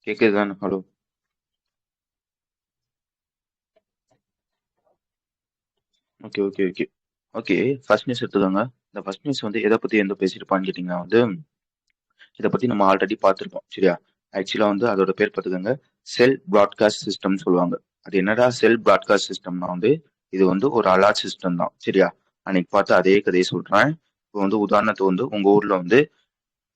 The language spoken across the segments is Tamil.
கேக்குதுதானே? Hello. Okay, okay, okay. Okay. First news எடுத்துக்கோங்க. இந்த ஃபர்ஸ்ட் நியூஸ் வந்து எதை பத்தி எந்த பேசியிருப்பான்னு கேட்டீங்கன்னா வந்து, இதை பத்தி நம்ம ஆல்ரெடி பார்த்திருக்கோம். சரியா? ஆக்சுவலா வந்து அதோட பேர் பார்த்துக்கோங்க. செல் பிராட்காஸ்ட் சிஸ்டம் சொல்லுவாங்க. அது என்னடா செல் பிராட்காஸ்ட் சிஸ்டம்னா வந்து, இது வந்து ஒரு அலார்ட் சிஸ்டம் தான். சரியா? அன்னைக்கு பார்த்து அதே கதையை சொல்றேன். இப்போ வந்து உதாரணத்துக்கு வந்து உங்க ஊர்ல வந்து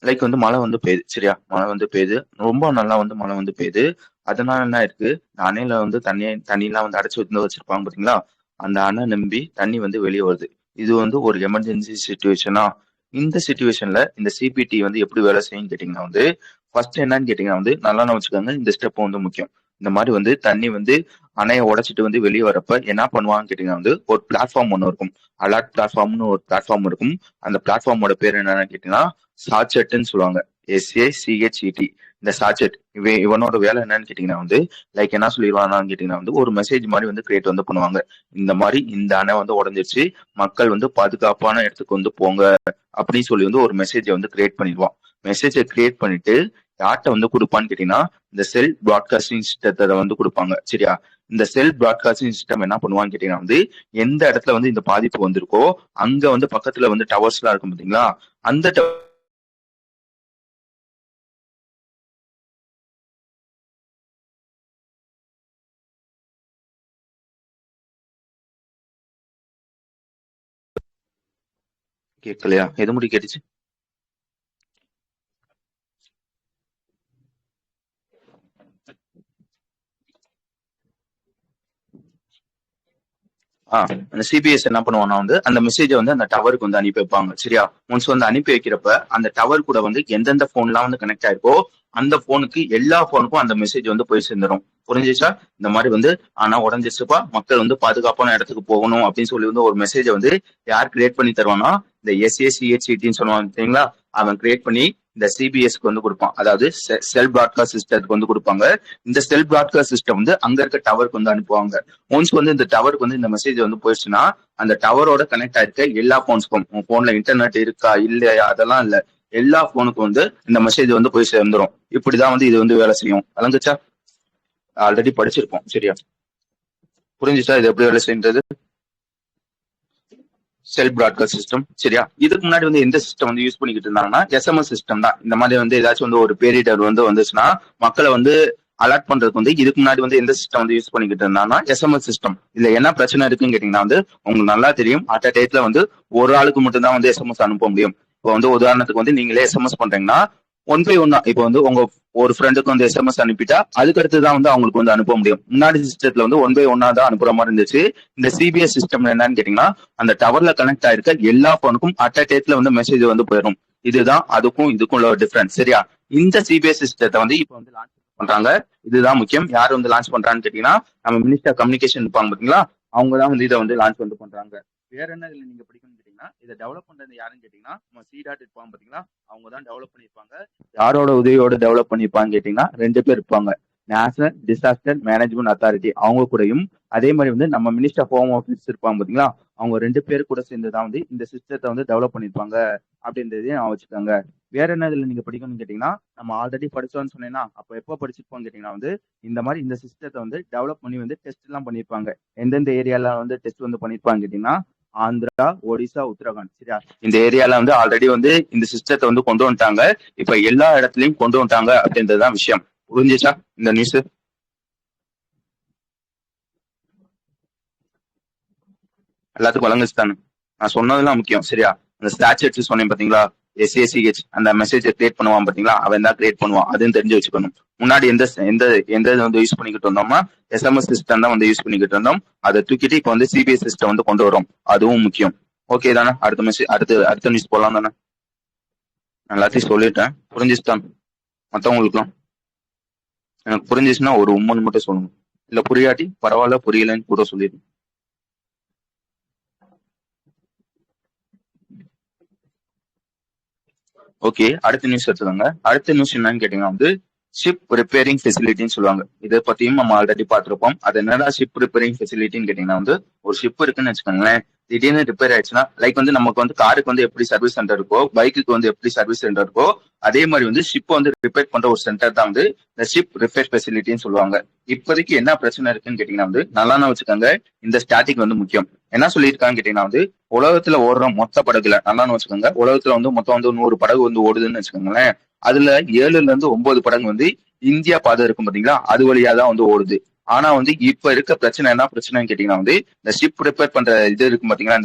லைக் வந்து மழை வந்து பெய்யுது. சரியா? மழை வந்து பெய்யுது. ரொம்ப நல்லா வந்து மழை வந்து பெய்யுது. அதனால என்ன இருக்கு, இந்த அணையில வந்து தண்ணியெல்லாம் வந்து அடைச்சு வந்து வச்சிருப்பாங்க பாத்தீங்களா? அந்த அணை நம்பி தண்ணி வந்து வெளியே வருது. இது வந்து ஒரு எமர்ஜென்சி சுச்சுவேஷனா? இந்த சுச்சுவேஷன்ல இந்த சிபிடி வந்து எப்படி வேலை செய்யும் கேட்டீங்கன்னா வந்து, ஃபர்ஸ்ட் என்னன்னு கேட்டீங்கன்னா வந்து நல்லா வச்சுக்கோங்க. இந்த ஸ்டெப் வந்து முக்கியம். இந்த மாதிரி வந்து தண்ணி வந்து அணையை உடைச்சிட்டு வந்து வெளியே வரப்ப என்ன பண்ணுவாங்கன்னு கேட்டீங்கன்னா வந்து ஒரு பிளாட்ஃபார்ம் ஒன்று இருக்கும். அலர்ட் பிளாட்ஃபார்ம்னு ஒரு பிளாட்ஃபார்ம் இருக்கும். அந்த பிளாட்ஃபார்மோட பேர் என்னன்னு கேட்டீங்கன்னா சாட்செட்னு சொல்லுவாங்க. SACHET. இந்த சாட்செட் இவனோட வேலை என்னன்னு கேட்டீங்கன்னா வந்து லைக் என்ன சொல்லிடுவான்னு கேட்டீங்கன்னா வந்து ஒரு மெசேஜ் மாதிரி வந்து கிரியேட் வந்து பண்ணுவாங்க. இந்த மாதிரி இந்த அணை வந்து உடஞ்சிருச்சு, மக்கள் வந்து பாதுகாப்பான இடத்துக்கு வந்து போங்க அப்படின்னு சொல்லி வந்து ஒரு மெசேஜை வந்து கிரியேட் பண்ணிடுவான். மெசேஜை கிரியேட் பண்ணிட்டு யார்கிட்ட வந்து கொடுப்பான்னு கேட்டீங்கன்னா இந்த செல் பிராட்காஸ்டிங் சிஸ்டத்தை வந்து கொடுப்பாங்க. சரியா? இந்த செல் பிராட்காஸ்டிங் சிஸ்டம் என்ன பண்ணுவான்னு கேட்டீங்கன்னா வந்து எந்த இடத்துல வந்து இந்த பாதிப்பு வந்திருக்கோ அங்க வந்து பக்கத்துல வந்து டவர்ஸ் எல்லாம் இருக்கும் பாத்தீங்களா? அந்த கேட்கலையா? எது முடி கேட்டுச்சு? அந்த சிபிஎஸ் என்ன பண்ணுவாங்கன்னா வந்து அந்த மெசேஜை வந்து அந்த டவருக்கு வந்து அனுப்பி வைப்பாங்க. சரியா? ஒன்ஸ் வந்து அனுப்பி வைக்கிறப்ப அந்த டவர் கூட வந்து எந்தெந்த போன்லாம் வந்து கனெக்ட் ஆயிருக்கோ அந்த போனுக்கு எல்லா போனுக்கும் அந்த மெசேஜ் வந்து போய் சேர்ந்துடும். புரிஞ்சிச்சா? இந்த மாதிரி வந்து ஆனா உடஞ்சிச்சுப்பா, மக்கள் வந்து பாதுகாப்பான இடத்துக்கு போகணும் அப்படின்னு சொல்லி வந்து ஒரு மெசேஜை வந்து யார் கிரியேட் பண்ணி தருவானா, இந்த SACHETன்னு சொல்லுவாங்க தெரியுங்களா? அவன் கிரியேட் பண்ணி இந்த சிபிஎஸ்க்கு வந்து கொடுப்பான். அதாவது செல் பிராட்காஸ்ட் சிஸ்டத்துக்கு வந்து கொடுப்பாங்க. இந்த செல் பிராட்காஸ்ட் சிஸ்டம் வந்து அங்க இருக்க டவருக்கு வந்து அனுப்புவாங்க. ஒன்ஸ் வந்து இந்த டவருக்கு வந்து இந்த மெசேஜ் வந்து போயிடுச்சுன்னா அந்த டவரோட கனெக்ட் ஆயிருக்க எல்லா போன்ஸ்க்கும், உங்க போன்ல இன்டர்நெட் இருக்கா இல்லையா அதெல்லாம் இல்ல, எல்லா போனுக்கும் வந்து இந்த மெசேஜ் வந்து போய் சேர்ந்துரும். இப்படிதான் வந்து இது வந்து வேலை செய்யும். விளங்குச்சா? ஆல்ரெடி படிச்சிருப்போம். சரியா? புரிஞ்சுச்சா இது எப்படி வேலை செய்யுறது? செல் பிராட்காஸ்ட் சிஸ்டம். சரியா? இதுக்கு முன்னாடி வந்து எந்த சிஸ்டம் வந்து யூஸ் பண்ணிக்கிட்டு இருந்தாங்கன்னா SMS சிஸ்டம் தான். இந்த மாதிரி வந்து ஏதாச்சும் வந்து ஒரு பேரிடர் வந்து வந்துச்சுன்னா மக்களை வந்து அலர்ட் பண்றதுக்கு வந்து இதுக்கு முன்னாடி வந்து எந்த சிஸ்டம் வந்து யூஸ் பண்ணிக்கிட்டு இருந்தாங்கன்னா SMS சிஸ்டம். இதுல என்ன பிரச்சனை இருக்குன்னு கேட்டீங்கன்னா வந்து உங்களுக்கு நல்லா தெரியும். அட் அ டேட்ல வந்து ஒரு ஆளுக்கு மட்டும் தான் வந்து SMS அனுப்ப முடியும். இப்போ வந்து உதாரணத்துக்கு வந்து நீங்களே SMS பண்றீங்கன்னா ஒன் பை ஒன்னா இப்போ வந்து உங்க ஒரு ஃப்ரெண்டுக்கு வந்து SMS அனுப்பிட்டா அதுக்கு அடுத்து தான் வந்து அவங்களுக்கு வந்து அனுப்ப முடியும். முன்னாடி சிஸ்டத்துல வந்து ஒன் பை ஒன்னா தான் அனுப்புற மாதிரி இருந்துச்சு. இந்த சிபிஎஸ் சிஸ்டம் என்னன்னு கேட்டீங்கன்னா அந்த டவர்ல கனெக்ட் ஆயிருக்க எல்லா போனுக்கும் அட் அ டேட்ல வந்து மெசேஜ் வந்து போயிடும். இதுதான் அதுக்கும் இதுக்கும் உள்ள டிஃபரன்ஸ். சரியா? இந்த சிபிஎஸ் சிஸ்டத்தை வந்து இப்போ வந்து லான்ச் பண்றாங்க. இதுதான் முக்கியம். யார் வந்து லான்ச் பண்றான்னு கேட்டீங்கன்னா நம்ம மினிஸ்டர் கம்யூனிகேஷன் இருப்பாங்க பாத்தீங்களா? அவங்க தான் வந்து இதை வந்து லான்ச் வந்து பண்றாங்க. வேற என்ன இதுல நீங்க படிக்கணும்னு கேட்டீங்கன்னா இதை டெவலப் பண்றது யாருன்னு கேட்டீங்கன்னா நம்ம C.டாட் இருப்பாங்க பாத்தீங்களா? அவங்க தான் டெவலப் பண்ணிருப்பாங்க. யாரோட உதவியோட டெவலப் பண்ணிருப்பான்னு கேட்டீங்கன்னா ரெண்டு பேர் இருப்பாங்க. நேஷனல் டிசாஸ்டர் மேனேஜ்மெண்ட் அத்தாரிட்டி அவங்க கூடயும், அதே மாதிரி வந்து நம்ம மினிஸ்டர் ஹோம் ஆஃபீஸ் இருப்பாங்க பாத்தீங்களா? அவங்க ரெண்டு பேர் கூட சேர்ந்து தான் வந்து இந்த சிஸ்டத்தை வந்து டெவலப் பண்ணிருப்பாங்க அப்படின்றதையும் நான் வச்சுக்கோங்க. வேற என்ன இதுல நீங்க படிக்கணும்னு கேட்டீங்கன்னா நம்ம ஆல்ரெடி படிச்சோம்னு சொன்னேன்னா அப்ப எப்போ படிச்சிருப்போம்னு கேட்டீங்கன்னா வந்து இந்த மாதிரி இந்த சிஸ்டத்தை வந்து டெவலப் பண்ணி வந்து டெஸ்ட் எல்லாம் பண்ணிருப்பாங்க. எந்தெந்த ஏரியால வந்து டெஸ்ட் வந்து பண்ணிருப்பாங்க கேட்டீங்கன்னா ஆந்திரா, ஒடிசா, உத்தரகாண்ட். சரியா? இந்த ஏரியால வந்து ஆல்ரெடி வந்து இந்த சிஸ்டத்தை வந்து கொண்டு வந்துட்டாங்க. இப்ப எல்லா இடத்துலயும் கொண்டு வந்துட்டாங்க அப்படின்றதுதான் விஷயம். புரிஞ்சுச்சா இந்த நியூஸ்? எல்லாத்துக்கும் வழங்குச்சு. நான் சொன்னதெல்லாம் முக்கியம். சரியா? அந்த ஸ்டாச்சர்ஸ் சொன்னேன் பாத்தீங்களா? SACH அந்த மெசேஜ் கிரியேட் பண்ணுவான் பாத்தீங்களா? அவன் தான் கிரியேட் பண்ணுவான். அதுவும் தெரிஞ்சு வச்சுக்கணும். முன்னாடி எந்த எந்த எந்த இது வந்து யூஸ் பண்ணிக்கிட்டு இருந்தோம்னா SMS சிஸ்டம் தான் வந்து யூஸ் பண்ணிக்கிட்டு இருந்தோம். அதை தூக்கிட்டு இப்ப வந்து சிபிஎஸ் சிஸ்டம் வந்து கொண்டு வரோம். அதுவும் முக்கியம். ஓகே தானே? அடுத்த மெசேஜ் அடுத்த நியூஸ் போலாம் தானே? நான் எல்லாத்தையும் சொல்லிட்டேன். புரிஞ்சுச்சுதான் மத்தவங்களுக்குலாம்? எனக்கு புரிஞ்சிச்சுன்னா ஒரு உம்மன் மட்டும் சொல்லணும். இல்ல புரியாட்டி பரவாயில்ல புரியலன்னு கூட சொல்லிடு. ஓகே. அடுத்த நியூஸ் எடுத்துக்கோங்க. அடுத்த நியூஸ் என்னன்னு கேட்டீங்கன்னா வந்து ஷிப் ரிப்பேரிங் ஃபெசிலிட்டின்னு சொல்லுவாங்க. இதை பத்தியும் நம்ம ஆல்ரெடி பார்த்திருப்போம். அது என்னடா ஷிப் ரிப்பேரிங் ஃபெசிலிட்டின்னு கேட்டீங்கன்னா வந்து ஒரு ஷிப் இருக்குன்னு வச்சுக்கோங்களேன். திடீர்னு ரிப்பேர் ஆயிடுச்சுன்னா லைக் வந்து நமக்கு வந்து காருக்கு வந்து எப்படி சர்வீஸ் சென்டர் இருக்கோ, பைக்குக்கு வந்து எப்படி சர்வீஸ் சென்டர் இருக்கோ, அதே மாதிரி வந்து ஷிப் வந்து ரிப்பேர் பண்ற ஒரு சென்டர் தான் வந்து இந்த ஷிப் ரிப்பேர் ஃபெசிலிட்டின்னு சொல்லுவாங்க. இப்போதைக்கு என்ன பிரச்சனை இருக்குன்னு கேட்டீங்கன்னா வந்து நல்லா வச்சுக்கோங்க. இந்த ஸ்டாட்டிக் வந்து முக்கியம். என்ன சொல்லியிருக்கான்னு கேட்டீங்கன்னா வந்து உலகத்துல ஓடுற மொத்த படகுல நல்லா வச்சுக்கோங்க. உலகத்துல வந்து மொத்தம் வந்து 100 படகு வந்து ஓடுதுன்னு வச்சுக்கோங்களேன். அதுல 7ல இருந்து 9 படகு வந்து இந்தியா பாதை இருக்கும் பாத்தீங்களா, அது வழியா தான் வந்து ஓடுது. ஆனா வந்து இப்ப இருக்க பிரச்சனை என்ன பிரச்சனைன்னு கேட்டீங்கன்னா வந்து இந்த ஷிப் ரிப்பேர் பண்ற இது இருக்கும் பாத்தீங்களா,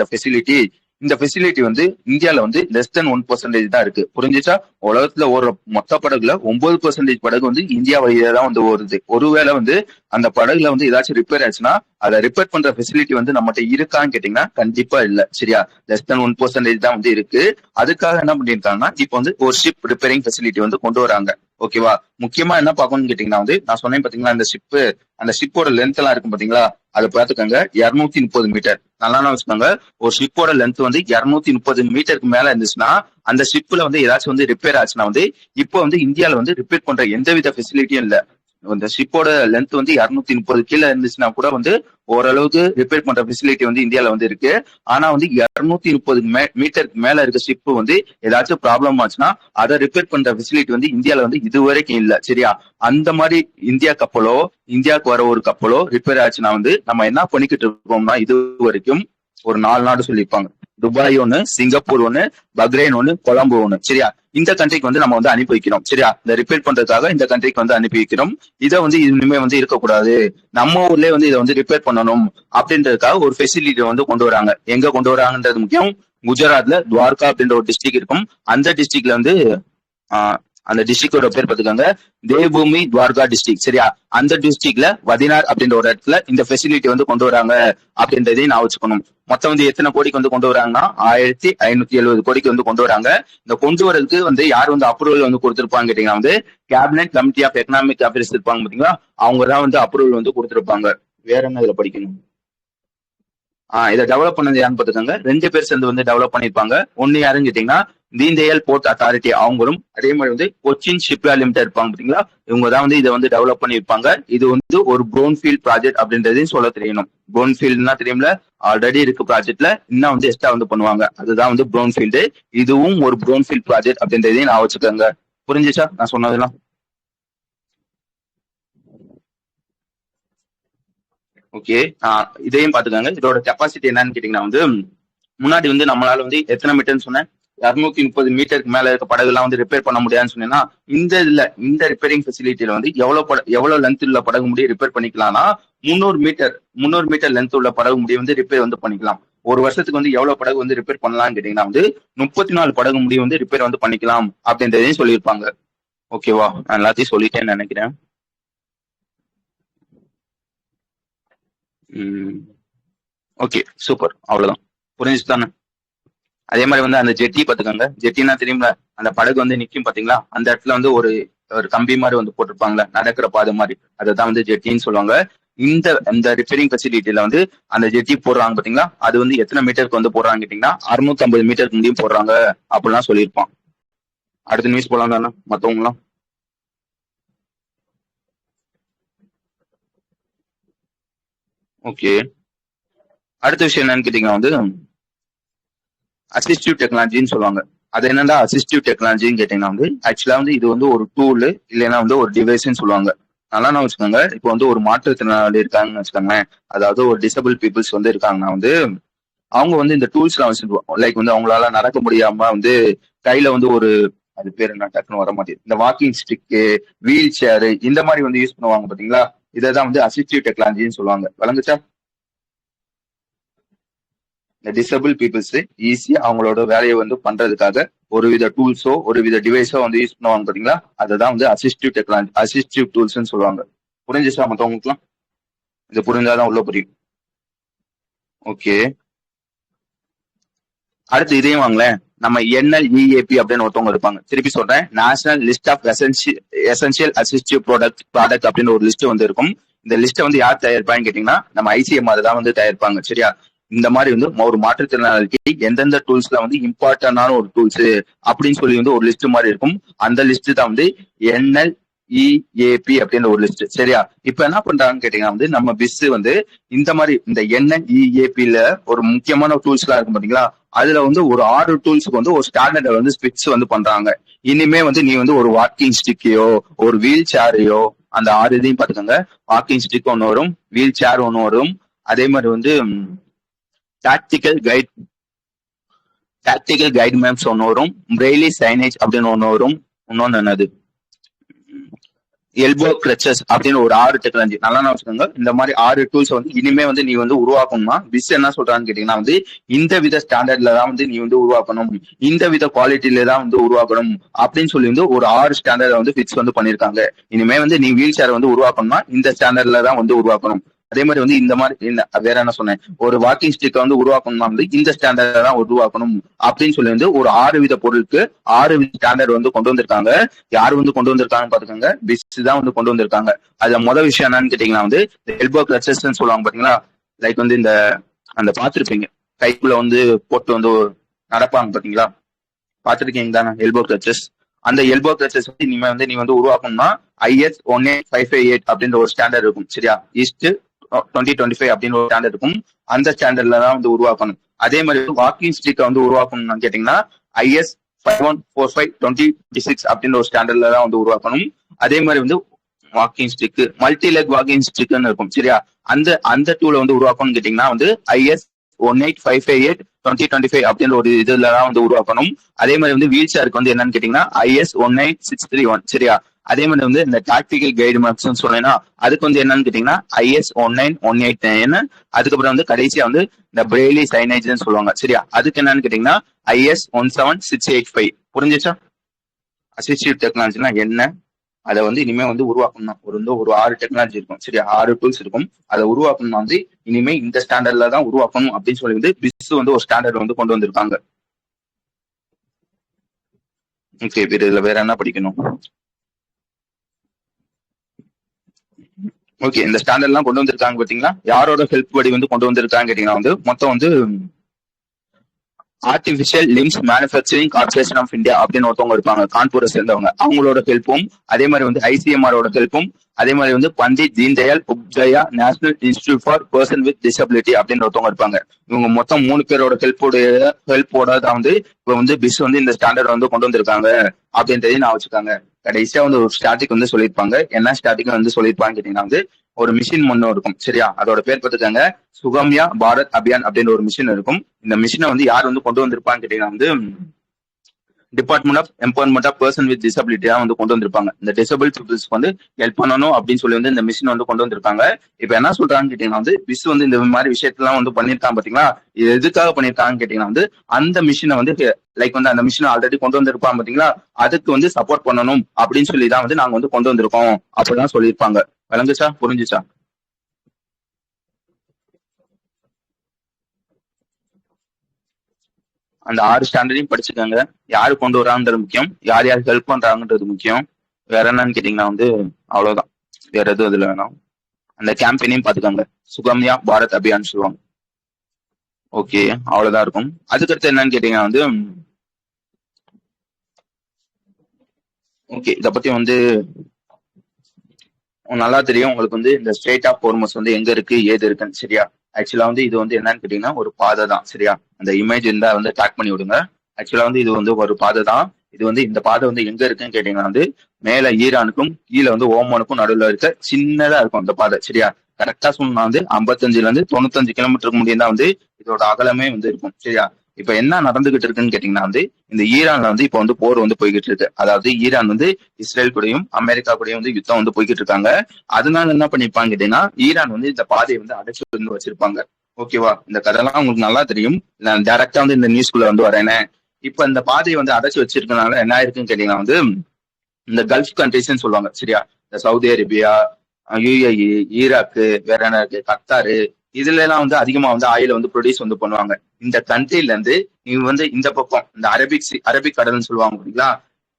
இந்த ஃபெசிலிட்டி வந்து இந்தியால வந்து லெஸ் தென் 1% தான் இருக்கு. புரிஞ்சுச்சா? உலகத்துல ஓடுற மொத்த படகுல 9% படகு வந்து இந்தியா வழியா தான் வந்து ஓடுது. ஒருவேளை வந்து அந்த படகுல வந்து ஏதாச்சும் ரிப்பேர் ஆச்சுன்னா அதை ரிப்பேர் பண்ற ஃபெசிலிட்டி வந்து நம்மகிட்ட இருக்கான்னு கேட்டீங்கன்னா கண்டிப்பா இல்ல. சரியா? லெஸ் தென் 1% தான் வந்து இருக்கு. அதுக்காக என்ன பண்ணிருக்காங்கன்னா இப்ப வந்து ஒரு ஷிப் ரிப்பேரிங் ஃபெசிலிட்டி வந்து கொண்டு வராங்க. ஓகேவா? முக்கியமா என்ன பார்க்கணும்னு கேட்டீங்கன்னா வந்து நான் சொன்னேன் பாத்தீங்களா, அந்த ஷிப்போட லென்த் எல்லாம் இருக்கும் பாத்தீங்களா, அதை பாத்துக்கோங்க. 230 மீட்டர். நல்லா வச்சுக்கோங்க. ஒரு ஷிப்போட லென்த் வந்து 230 மீட்டருக்கு மேல இருந்துச்சுன்னா அந்த ஷிப்ல வந்து ஏதாச்சும் வந்து ரிப்பேர் ஆச்சுன்னா வந்து இப்போ வந்து இந்தியால வந்து ரிப்பேர் பண்ற எந்தவித ஃபெசிலிட்டியும் இல்ல. இந்த ஷிப்போட லென்த் வந்து 230 கீழே இருந்துச்சுன்னா கூட வந்து ஓரளவுக்கு ரிப்பேர் பண்ற ஃபெசிலிட்டி வந்து இந்தியால வந்து இருக்கு. ஆனா வந்து 230 மீட்டருக்கு மேல இருக்க ஷிப் வந்து ஏதாச்சும் ப்ராப்ளம் ஆச்சுன்னா அதை ரிப்பேர் பண்ற ஃபெசிலிட்டி வந்து இந்தியால வந்து இது வரைக்கும் இல்ல. சரியா? அந்த மாதிரி இந்தியாவுக்கு வர ஒரு கப்பலோ ரிப்பேர் ஆச்சுன்னா வந்து நம்ம என்ன பண்ணிக்கிட்டு இருக்கோம்னா இது வரைக்கும் ஒரு 4 நாடு சொல்லியிருப்பாங்க. துபாய் ஒண்ணு, சிங்கப்பூர் ஒண்ணு, பக்ரைன் ஒண்ணு, கொலம்போ ஒண்ணு. சரியா? இந்த கண்ட்ரிக்கு வந்து நம்ம வந்து அனுப்பி வைக்கிறோம். சரியா? இந்த ரிப்பேர் பண்றதுக்காக இந்த கண்ட்ரிக்கு வந்து அனுப்பி வைக்கிறோம். இதை வந்து இனிமே வந்து இருக்கக்கூடாது, நம்ம ஊர்லயே வந்து இதை வந்து ரிப்பேர் பண்ணணும் அப்படின்றதுக்காக ஒரு ஃபெசிலிட்டி வந்து கொண்டு வராங்க. எங்க கொண்டு வராங்கன்றது முக்கியம். குஜராத்ல துவாரகா அப்படின்ற ஒரு டிஸ்ட்ரிக்ட் இருக்கும். அந்த டிஸ்ட்ரிக்ட்ல வந்து அந்த டிஸ்ட்ரிக்டோட பேர் பார்த்துக்கோங்க, தேவ்பூமி துவாரகா டிஸ்ட்ரிக்ட். சரியா? அந்த டிஸ்ட்ரிக்ட்ல வதினார் அப்படின்ற ஒரு இடத்துல இந்த ஃபெசிலிட்டி வந்து கொண்டு வராங்க அப்படின்றதையும் நான் வச்சுக்கணும். மொத்தம் வந்து எத்தனை கோடிக்கு வந்து கொண்டு வராங்கன்னா 1570 கோடிக்கு வந்து கொண்டு வராங்க. இந்த கொண்டு வரதுக்கு வந்து யார் வந்து அப்ரூவல் வந்து கொடுத்திருப்பாங்க கேட்டீங்கன்னா வந்து cabinet committee of economic affairs இருப்பாங்க பாத்தீங்களா, அவங்க தான் வந்து அப்ரூவல் வந்து கொடுத்திருப்பாங்க. வேற என்ன இதுல படிக்கணும்? இதை டெவலப் பண்ணது யாருன்னு பாத்துக்கோங்க. 2 பேர் சேர்ந்து வந்து டெவலப் பண்ணிருப்பாங்க. ஒன்னு யாருன்னு கேட்டீங்கன்னா தீன்தயாள் போர்ட் அத்தாரிட்டி அவங்களும், அதே மாதிரி வந்து கொச்சின் ஷிப்யார்ட் லிமிடெட் இருப்பாங்க பாத்தீங்களா, இவங்க தான் வந்து இதை வந்து டெவலப் பண்ணிருப்பாங்க. இது வந்து ஒரு ப்ரௌன்ஃபீல்ட் ப்ராஜெக்ட் அப்படின்றதையும் சொல்ல தெரியணும். ப்ரௌன்ஃபீல்ட்னா தெரியும்ல, ஆல்ரெடி இருக்க ப்ராஜெக்ட்ல இன்னும் வந்து எக்ஸ்ட்ரா வந்து பண்ணுவாங்க, அதுதான் வந்து ப்ரௌன்ஃபீல்டு. இதுவும் ஒரு ப்ரௌன்ஃபீல்ட் ப்ராஜெக்ட் அப்படின்றதையும் நான் வச்சுக்கோங்க. புரிஞ்சுச்சா நான் சொன்னதெல்லாம்? ஓகே. இதையும் பாத்துக்கோங்க. இதோட கெப்பாசிட்டி என்னன்னு கேட்டீங்கன்னா வந்து முன்னாடி வந்து நம்மளால வந்து எத்தனை மீட்டர்னு சொன்னேன், 230 மீட்டருக்கு மேல இருக்க படகு எல்லாம் வந்து ரிப்பேர் பண்ண முடியாதுன்னு சொன்னேன்னா, இந்த ரிப்பேரிங் ஃபெசிலிட்டியில வந்து எவ்வளவு லென்த் உள்ள படகு முடிய ரிப்பேர் பண்ணிக்கலாம்னா 300 மீட்டர் லென்த் உள்ள படகு முடிய வந்து ரிப்பேர் வந்து பண்ணிக்கலாம். ஒரு வருஷத்துக்கு வந்து எவ்வளவு படகு வந்து ரிப்பேர் பண்ணலாம்னு கேட்டீங்கன்னா வந்து 34 படகு முடிய வந்து ரிப்பேர் வந்து பண்ணிக்கலாம் அப்படின்றதையும் சொல்லியிருப்பாங்க. ஓகேவா? நான் எல்லாத்தையும் சொல்லிட்டேன்னு நினைக்கிறேன். Okay, super. அவ்வளவுதான். புரிஞ்சுச்சு தானே? அதே மாதிரி வந்து அந்த ஜெட்டி பாத்துக்கோங்க. ஜெட்டினா தெரியும்ல, அந்த படகு வந்து நிக்கும் பாத்தீங்களா, அந்த இடத்துல வந்து ஒரு ஒரு கம்பி மாதிரி வந்து போட்டிருப்பாங்களே, நடக்கிற பாதை மாதிரி, அதுதான் வந்து ஜெட்டின்னு சொல்லுவாங்க. இந்த இந்த ரிப்பேரிங் ஃபெசிலிட்டியில வந்து அந்த ஜெட்டி போடுறாங்க பாத்தீங்களா, அது வந்து எத்தனை மீட்டருக்கு வந்து போடுறாங்க கேட்டீங்கன்னா 650 மீட்டருக்கு முடியும் போடுறாங்க அப்படிலாம் சொல்லியிருப்பான். அடுத்த நியூஸ் போலாம் தானே மத்தவங்களாம்? ஓகே. அடுத்த விஷயம் என்னன்னு கேட்டீங்கன்னா வந்து அசிஸ்டிவ் டெக்னாலஜின்னு சொல்லுவாங்க. அது என்னடா அசிஸ்டிவ் டெக்னாலஜின்னு கேட்டீங்கன்னா வந்து ஆக்சுவலா வந்து இது வந்து ஒரு டூல் இல்லைன்னா வந்து ஒரு டிவைஸ்ன்னு சொல்லுவாங்க. நல்லா நான் வச்சுக்கோங்க. இப்போ வந்து ஒரு மாற்றுத்திறனாளி இருக்காங்கன்னு வச்சுக்கோங்களேன், அதாவது ஒரு டிசபிள் பீப்புள்ஸ் வந்து இருக்காங்கன்னா வந்து அவங்க வந்து இந்த டூல்ஸ் எல்லாம் வச்சுருவாங்க. லைக் வந்து அவங்களால நடக்க முடியாம வந்து கையில வந்து ஒரு, அது பேர் என்ன டக்குன்னு வர மாட்டேங்குது, இந்த வாக்கிங் ஸ்டிக்கு, வீல் சேரு இந்த மாதிரி வந்து யூஸ் பண்ணுவாங்க பாத்தீங்களா, இதான் வந்து அசிஸ்டிவ் டெக்னாலஜின்னு சொல்லுவாங்க. வழங்குச்சா? இந்த டிசபிள் பீப்புள்ஸ் ஈஸியா அவங்களோட வேலையை வந்து பண்றதுக்காக ஒருவித டூல்ஸோ ஒருவித டிவைஸோ வந்து யூஸ் பண்ணுவாங்க பாத்தீங்களா, அதுதான் வந்து அசிஸ்டிவ் டெக்னாலஜி, அசிஸ்டிவ் டூல்ஸ்ன்னு சொல்லுவாங்க. புரிஞ்சுச்சா மத்தவங்களுக்குலாம்? இது புரிஞ்சாதான் உள்ள புரியும். ஓகே. அடுத்து இதையும் வாங்களேன். நம்ம NLEAP அப்படின்னு ஒருத்தவங்க இருப்பாங்க. திருப்பி சொல்றேன், national list of essential assistive product அப்படின்னு ஒரு லிஸ்ட் வந்து இருக்கும். இந்த லிஸ்ட்டை வந்து யார் தயாரிப்பான்னு கேட்டீங்கன்னா நம்ம ICMR தான் வந்து தயாரிப்பாங்க. சரியா? இந்த மாதிரி வந்து ஒரு மாற்றுத்திறனாளிக்கு எந்தெந்த டூல்ஸ்ல வந்து இம்பார்ட்டன்டான ஒரு டூல்ஸ் அப்படின்னு சொல்லி வந்து ஒரு லிஸ்ட் மாதிரி இருக்கும். அந்த லிஸ்ட் தான் வந்து NLEAP NNEAP அப்படின்ற ஒரு லிஸ்ட். சரியா? இப்ப என்ன பண்றாங்கன்னு கேட்டீங்கன்னா வந்து நம்ம பிஸ் வந்து இந்த மாதிரி இந்த NNEAP-ல ஒரு முக்கியமான டூல்ஸ் எல்லாம் இருக்கும் பாத்தீங்களா, அதுல வந்து ஒரு 6 டூல்ஸ்க்கு வந்து ஒரு ஸ்டாண்டர்ட வந்து ஸ்பிட்ஸ் வந்து பண்றாங்க. இனிமே வந்து நீ வந்து ஒரு வாக்கிங் ஸ்டிக்கையோ ஒரு வீல் சேரையோ அந்த 6 இதையும் பாத்துக்கோங்க. வாக்கிங் ஸ்டிக் ஒன்று வரும், வீல் சேர் ஒன்று வரும், அதே மாதிரி வந்து டாக்டிக்கல் கைட் மேப்ஸ் ஒன்று வரும், பிரெய்லி சைனேஜ் அப்படின்னு ஒன்று வரும், இன்னொன்னு என்னது எல்போ கிரச்சஸ் அப்படின்னு ஒரு 6 டெக்னாலஜி. நல்லா வச்சுக்கோங்க. இந்த மாதிரி 6 டூல்ஸ் வந்து இனிமே வந்து நீ வந்து உருவாக்கணும்னா பிஸ் என்ன சொல்றான்னு கேட்டீங்கன்னா வந்து இந்த வித ஸ்டாண்டர்ட்ல தான் வந்து நீ வந்து உருவாக்கணும், இந்த வித குவாலிட்டியில தான் வந்து உருவாக்கணும் அப்படின்னு சொல்லி வந்து ஒரு 6 ஸ்டாண்டர்ட் வந்து ஃபிக்ஸ் வந்து பண்ணிருக்காங்க. இனிமே வந்து நீ வீல் சேர் வந்து உருவாக்கணும்னா இந்த ஸ்டாண்டர்ட்ல தான் வந்து உருவாக்கணும். அதே மாதிரி வந்து இந்த மாதிரி வேற என்ன சொன்னேன், ஒரு வாக்கிங் ஸ்டிக் வந்து உருவாக்கணும்னா வந்து இந்த ஸ்டாண்டர்ட் தான் உருவாக்கணும் அப்படின்னு சொல்லி வந்து ஒரு 6 வித பொருளுக்கு 6 வித ஸ்டாண்டர்ட் வந்து கொண்டு வந்திருக்காங்க. யார் வந்து கொண்டு வந்திருக்காங்கன்னு பாத்துக்கோங்க, பிஸ் தான் வந்து கொண்டு வந்திருக்காங்க. அதுல முதல் விஷயம் என்னன்னு கேட்டீங்கன்னா வந்து எல்போ கிரச்சஸ் சொல்லுவாங்க பாத்தீங்களா, லைக் வந்து இந்த அந்த பாத்துருப்பீங்க கைக்குள்ள வந்து போட்டு வந்து நடப்பாங்க பாத்தீங்களா, பாத்துருக்கீங்க தானே எல்போ கிரச்சஸ். அந்த எல்போ கிரச்சஸ் வந்து இனிமே வந்து நீ வந்து உருவாக்கணும்னா IS 18558 அப்படின்ற ஒரு ஸ்டாண்டர்ட் இருக்கும். சரியா? ஈஸ்ட் 2025 அப்படின்னு ஒரு ஸ்டாண்டர்ட் இருக்கும். அந்த ஸ்டாண்டர்ட்ல தான் வந்து உருவாக்கணும். அதே மாதிரி வாக்கிங் ஸ்டிக்கை வந்து உருவாக்கணும்னு கேட்டீங்கன்னா IS 5145/2026 அப்படின்ற ஒரு ஸ்டாண்டர்ட்ல தான் வந்து உருவாக்கணும். அதே மாதிரி வந்து walking stick multi leg walking ஸ்டிக்னு இருக்கும். சரியா? அந்த டூலை வந்து உருவாக்கணும்னு கேட்டீங்கன்னா வந்து IS 18558/2025 அப்படின்ற ஒரு இதுலதான் வந்து உருவாக்கணும். அதே மாதிரி வந்து வீல் சேருக்கு வந்து என்னன்னு கேட்டீங்கன்னா IS 18631. சரியா? அதே மாதிரி வந்து இந்த டாக்டிக்கல் கைடு மேப்ஸ் சொன்னேன்னா அதுக்கு வந்து என்னன்னு கேட்டீங்கன்னா IS 19189. அதுக்கப்புறம் வந்து கடைசியா வந்து இந்த பிரெய்லி சைனேஜ்னு சொல்லுவாங்க. சரியா? அதுக்கு என்னன்னு கேட்டீங்கன்னா IS 17685. புரிஞ்சுச்சா? அசிஸ்டிவ் டெக்னாலஜினா என்ன, அதை வந்து இனிமே வந்து உருவாக்கணும். ஒரு 6 டெக்னாலஜி இருக்கும். சரியா? 6 டூல்ஸ் இருக்கும். அதை உருவாக்கணும்னா வந்து இனிமே இந்த ஸ்டாண்டர்ட்ல தான் உருவாக்கணும் அப்படின்னு சொல்லி வந்து பிஸ் வந்து ஒரு ஸ்டாண்டர்ட் வந்து கொண்டு வந்திருக்காங்க. ஓகே, இதுல வேற என்ன படிக்கணும்? ஓகே, இந்த ஸ்டாண்டர்ட் எல்லாம் கொண்டு வந்திருக்காங்க பாத்தீங்களா, யாரோட ஹெல்ப் படி வந்து கொண்டு வந்திருக்காங்க கேட்டீங்கன்னா வந்து மொத்தம் வந்து artificial limbs manufacturing corporation of India அப்படின்னு ஒருத்தவங்க இருப்பாங்க, கான்பூரை சேர்ந்தவங்க. அவங்களோட ஹெல்ப்பும் அதே மாதிரி வந்து ICMR-ஓட ஹெல்ப்பும் அதே மாதிரி வந்து Pandit Deendayal Upadhyaya national institute for person with disability அப்படின்னு ஒருத்தவங்க இருப்பாங்க. இவங்க மொத்தம் 3 பேரோட ஹெல்ப்போட தான் வந்து இப்ப வந்து பிஸ் வந்து இந்த ஸ்டாண்டர்ட் வந்து கொண்டு வந்திருக்காங்க அப்படின்றதையும் நான் வச்சுக்காங்க. கடைசியா வந்து ஒரு ஸ்டாட்டிக் வந்து சொல்லியிருப்பாங்க. என்ன ஸ்டாட்டிக் வந்து சொல்லியிருப்பாங்க கேட்டீங்கன்னா வந்து ஒரு மிஷின் ஒண்ணு இருக்கும். சரியா? அதோட பேர் பார்த்துக்காங்க, சுகம்யா பாரத் அபியான் அப்படின்னு ஒரு மிஷின் இருக்கும். இந்த மிஷினை வந்து யார் வந்து கொண்டு வந்திருப்பான்னு கேட்டீங்கன்னா வந்து department of empowerment of person with disability தான் வந்து கொண்டு வந்திருப்பாங்க. இந்த டிசபிள் பீப்புள்ஸ்க்கு வந்து ஹெல்ப் பண்ணணும் அப்படின்னு சொல்லி வந்து இந்த மிஷின் வந்து கொண்டு வந்திருக்காங்க. இப்ப என்ன சொல்றாங்கன்னு கேட்டீங்கன்னா வந்து பிஸ் வந்து இந்த மாதிரி விஷயத்தெல்லாம் வந்து பண்ணிருக்காங்க பாத்தீங்களா, இது எதுக்காக பண்ணிருக்காங்கன்னு கேட்டீங்கன்னா வந்து அந்த மிஷினை வந்து லைக் வந்து அந்த மிஷினை ஆல்ரெடி கொண்டு வந்திருப்பாங்க பாத்தீங்களா, அதுக்கு வந்து சப்போர்ட் பண்ணணும் அப்படின்னு சொல்லி தான் வந்து நாங்க வந்து கொண்டு வந்திருக்கோம் அப்படிதான் சொல்லியிருப்பாங்க. விளங்குச்சா? புரிஞ்சுச்சா? அந்த 6 ஸ்டாண்டர்டையும் படிச்சுக்கோங்க. யாரு கொண்டு வராங்கன்றது முக்கியம், யார் யாருக்கு ஹெல்ப் பண்றாங்கன்றது முக்கியம். வேற என்னன்னு கேட்டீங்கன்னா வந்து அவ்வளவுதான், வேற எதுவும் இதுல வேணாம். அந்த கேம்பெயினையும் பாத்துக்கோங்க, சுகம்யா பாரத் அபியான் சொல்லுவாங்க. ஓகே, அவ்வளவுதான் இருக்கும். அதுக்கடுத்து என்னன்னு கேட்டீங்கன்னா வந்து ஓகே, இத பத்தி வந்து நல்லா தெரியும் உங்களுக்கு வந்து இந்த ஸ்ட்ரெய்ட் ஆஃப் ஹோர்மஸ் வந்து எங்க இருக்கு ஏது இருக்குன்னு. சரியா? ஆக்சுவலா வந்து இது வந்து என்னன்னு கேட்டீங்கன்னா ஒரு பாதை தான். சரியா? அந்த இமேஜ் இருந்தா வந்து ட்ராக் பண்ணி விடுங்க. ஆக்சுவலா வந்து இது வந்து ஒரு பாதை தான். இது வந்து இந்த பாதை வந்து எங்க இருக்குன்னு கேட்டீங்கன்னா வந்து மேல ஈரானுக்கும் கீழே வந்து ஓமானுக்கும் நடுவில் இருக்க சின்னதா இருக்கும் அந்த பாதை. சரியா? கரெக்டா சொன்னா வந்து 55-95 கிலோமீட்டருக்கு முடியும் தான் வந்து இதோட அகலமே வந்து இருக்கும். சரியா? இப்ப என்ன நடந்துகிட்டு இருக்குன்னு கேட்டீங்கன்னா வந்து இந்த ஈரான்ல வந்து இப்ப வந்து போர் வந்து போய்கிட்டு இருக்கு. அதாவது ஈரான் வந்து இஸ்ரேல் கூடயும் அமெரிக்கா கூடயும் வந்து யுத்தம் வந்து போய்கிட்டு இருக்காங்க. அதனால என்ன பண்ணிருப்பாங்க கேட்டீங்கன்னா ஈரான் வந்து இந்த பாதையை வந்து அடைச்சு வந்து வச்சிருப்பாங்க. ஓகேவா? இந்த கதையெல்லாம் உங்களுக்கு நல்லா தெரியும். நான் டைரக்டா வந்து இந்த நியூஸ்குள்ள வந்து வரேனே. இப்ப இந்த பாதையை வந்து அடைச்சு வச்சிருக்கனால என்ன ஆயிருக்குன்னு கேட்டீங்கன்னா வந்து இந்த கல்ஃப் கண்ட்ரிஸ்ன்னு சொல்லுவாங்க. சரியா? இந்த சவுதி அரேபியா, UAE, ஈராக்கு, வேற என்ன இருக்கு, கத்தாரு, இதுல எல்லாம் வந்து அதிகமா வந்து ஆயில வந்து ப்ரொடியூஸ் வந்து பண்ணுவாங்க. இந்த கண்ட்ரில இருந்து நீங்க வந்து இந்த பக்கம் இந்த அரபிக் கடல்னு சொல்லுவாங்க பாத்தீங்களா,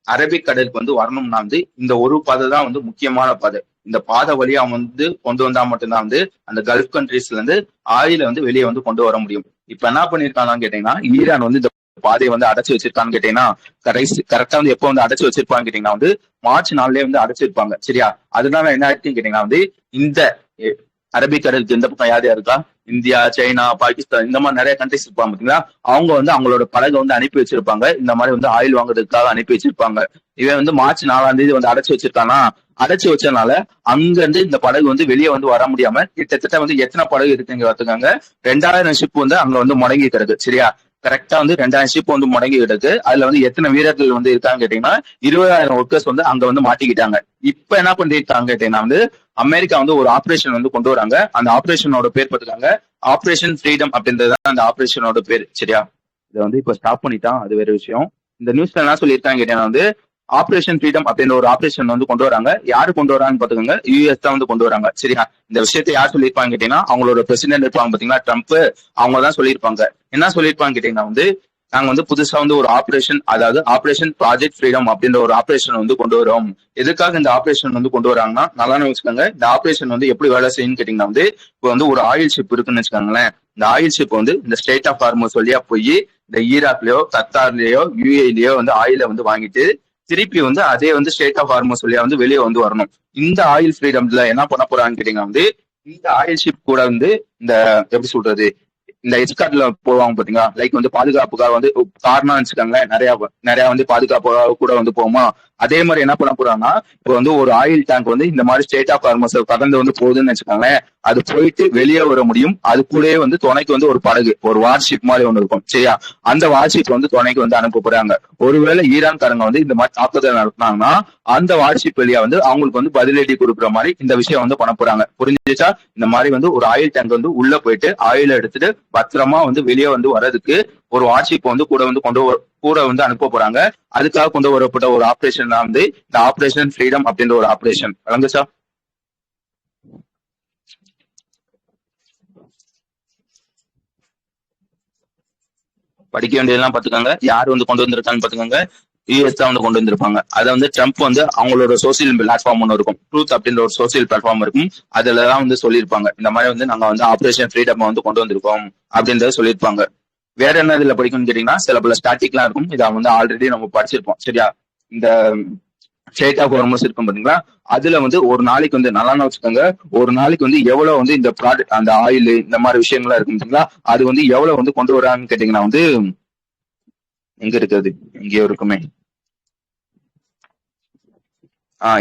அரபிக் கடலுக்கு வந்து வரணும்னா வந்து இந்த ஒரு பாதை தான் வந்து முக்கியமான பாதை. இந்த பாதை வழியா வந்து கொண்டு வந்தா மட்டும்தான் வந்து அந்த கல்ஃப் கண்ட்ரிஸ்ல இருந்து ஆயில வந்து வெளியே வந்து கொண்டு வர முடியும். இப்ப என்ன பண்ணிருக்காங்கன்னு கேட்டீங்கன்னா ஈரான் வந்து இந்த பாதையை வந்து அடைச்சு வச்சிருக்கான்னு கேட்டீங்கன்னா கரெக்டா வந்து எப்போ வந்து அடைச்சு வச்சிருப்பான்னு கேட்டீங்கன்னா வந்து மார்ச் 4 வந்து அடைச்சிருப்பாங்க. சரியா? அதனால என்ன ஆயிடுச்சுன்னு கேட்டீங்கன்னா வந்து இந்த அரபிக்கடலுக்கு இந்த பக்கம் யார் இருக்கா, இந்தியா, சைனா, பாகிஸ்தான் இந்த மாதிரி நிறைய கண்ட்ரிஸ் இருப்பாங்க பாத்தீங்களா, அவங்க வந்து அவங்களோட படகை வந்து அனுப்பி வச்சிருப்பாங்க. இந்த மாதிரி வந்து ஆயில் வாங்குறதுக்காக அனுப்பி வச்சிருப்பாங்க. இவன் வந்து மார்ச் 4 வந்து அடைச்சு வச்சிருக்கானா, அடைச்சு வச்சதுனால அங்க இருந்து இந்த படகு வந்து வெளியே வந்து வர முடியாம கிட்டத்தட்ட வந்து எத்தனை படகு இருக்குங்க பார்த்துக்காங்க, 2000 ஷிப் வந்து அங்க வந்து முடங்கி கிடக்கு. சரியா? கரெக்டா வந்து 2000 ஷிப் வந்து முடங்கி கிடக்கு. அதுல வந்து எத்தனை வீரர்கள் வந்து இருக்காங்க கேட்டீங்கன்னா 20,000 ஒர்க்கர்ஸ் வந்து அங்க வந்து மாட்டிக்கிட்டாங்க. இப்ப என்ன பண்ணிருக்காங்க கேட்டீங்கன்னா வந்து அமெரிக்கா வந்து ஒரு ஆபரேஷன் வந்து கொண்டு வராங்க. அந்த ஆபரேஷனோட பேர் பார்த்துக்காங்க ஆபரேஷன் ஃப்ரீடம் அப்படின்றது அந்த ஆபரேஷனோட பேர். சரியா? இதை வந்து இப்ப ஸ்டாப் பண்ணிட்டான், அது வேற விஷயம். இந்த நியூஸ்ல என்ன சொல்லியிருக்காங்க கேட்டீங்கன்னா வந்து ஆபரேஷன் ஃப்ரீடம் அப்படின்ற ஒரு ஆபரேஷன் வந்து கொண்டு வராங்க. யாரு கொண்டு வரான்னு பாத்துக்கோங்க, யூஎஸ் தான் வந்து கொண்டு வராங்க. சரியா? இந்த விஷயத்தை யார் சொல்லியிருப்பாங்க கேட்டீங்கன்னா அவங்களோட பிரசிடென்ட் இருப்பாங்க பாத்தீங்களா, ட்ரம்ப், அவங்க தான் சொல்லியிருப்பாங்க. என்ன சொல்லியிருப்பாங்க கேட்டீங்கன்னா வந்து நாங்க வந்து புதுசா வந்து ஒரு ஆபரேஷன், அதாவது ஆபரேஷன் ப்ராஜெக்ட் ஃப்ரீடம் அப்படின்ற ஒரு ஆபரேஷன் வந்து கொண்டு வரோம். எதுக்காக இந்த ஆபரேஷன் வந்து கொண்டு வராங்கன்னா, நல்லா வச்சுக்கோங்க, இந்த ஆபரேஷன் வந்து எப்படி வேலை செய்யுன்னு கேட்டீங்கன்னா வந்து இப்போ வந்து ஒரு ஆயில் ஷிப் இருக்குன்னு வச்சுக்கோங்களேன். இந்த ஆயில் ஷிப் வந்து இந்த ஸ்டேட் ஆஃப் ஹார்மஸ் வழியா போய் இந்த ஈராக்லயோ கத்தார்லயோ யுஏலயோ வந்து ஆயில வந்து வாங்கிட்டு திருப்பி வந்து அதே வந்து ஸ்டேட் ஆஃப் ஹார்மஸ் வழியா வந்து வெளியே வந்து வரணும். இந்த ஆயில் ஃப்ரீடம்ல என்ன பண்ண போறான்னு கேட்டீங்கன்னா வந்து இந்த ஆயில் ஷிப் கூட வந்து இந்த எப்படி சொல்றது, இந்த எஸ்கார்ட்ல போவாங்க பாத்தீங்களா, லைக் வந்து பாதுகாப்புக்காக வந்து காரணம் வச்சுக்காங்களேன், நிறைய வந்து பாதுகாப்புக்காக கூட வந்து போகுமா. அதே மாதிரி என்ன பண்ண போறாங்கன்னா இப்போ வந்து ஒரு ஆயில் டேங்க் வந்து இந்த மாதிரி ஸ்டேட் ஆஃப் ஹார்மஸ் கடந்து வந்து போகுதுன்னு வச்சுக்காங்களேன், அது போயிட்டு வெளியே வர முடியும். அது கூடயே வந்து துணைக்கு வந்து ஒரு படகு, ஒரு வார்ஷிப் மாதிரி ஒன்று இருக்கும். சரியா? அந்த வார்ஷிப் வந்து துணைக்கு வந்து அனுப்ப போறாங்க. ஒருவேளை ஈரான்காரங்க வந்து இந்த மாதிரி தாக்குதல் நடத்தினாங்கன்னா அந்த வார்ஷிப் வழியா வந்து அவங்களுக்கு வந்து பதிலடி கொடுக்குற மாதிரி இந்த விஷயம் வந்து பண்ண போறாங்க. புரிஞ்சுச்சா? இந்த மாதிரி வந்து ஒரு ஆயில் டேங்க் வந்து உள்ள போயிட்டு ஆயில எடுத்துட்டு பத்திரமா வந்து வெளியே வந்து வர்றதுக்கு ஒரு வார்ஷிப் வந்து கூட வந்து அனுப்ப போறாங்க. அதுக்காக கொண்டு வரப்பட்ட ஒரு ஆபரேஷன் தான் வந்து இந்த ஆபரேஷன் ஃப்ரீடம் அப்படின்ற ஒரு ஆபரேஷன். வழங்குச்சா? படிக்க வேண்டியதெல்லாம் பாத்துக்காங்க. யார் வந்து கொண்டு வந்திருக்கான்னு பாத்துக்காங்க, யூஎஸ் தான் வந்து கொண்டு வந்திருப்பாங்க. அதை வந்து ட்ரம்ப் வந்து அவங்களோட சோசியல் பிளாட்ஃபார்ம் ஒன்று இருக்கும், ட்ரூத் அப்படின்ற ஒரு சோசியல் பிளாட்ஃபார்ம் இருக்கும். அதுலதான் வந்து சொல்லியிருப்பாங்க இந்த மாதிரி வந்து நாங்க வந்து ஆபரேஷன் ஃப்ரீடம் வந்து கொண்டு வந்திருக்கோம் அப்படின்றத சொல்லியிருப்பாங்க. வேற என்ன இதுல படிக்கணும்னு கேட்டீங்கன்னா சில பல ஸ்டாட்டிக்லாம் இருக்கும். இதை வந்து ஆல்ரெடி நம்ம படிச்சிருப்போம். சரியா? இந்த ஸ்டேட் ஆஃப் ஹார்மஸ் இருக்கும் பாத்தீங்களா, அதுல வந்து ஒரு நாளைக்கு வந்து நல்லா வச்சுக்கோங்க, ஒரு நாளைக்கு வந்து எவ்வளவு வந்து இந்த ப்ராடக்ட் அந்த ஆயில் இந்த மாதிரி விஷயங்கள்லாம் இருக்கும் பாத்தீங்களா, அது வந்து எவ்வளவு வந்து கொண்டு வராங்கன்னு கேட்டீங்கன்னா வந்து எங்க இருக்குது, எங்கேயோ இருக்குமே,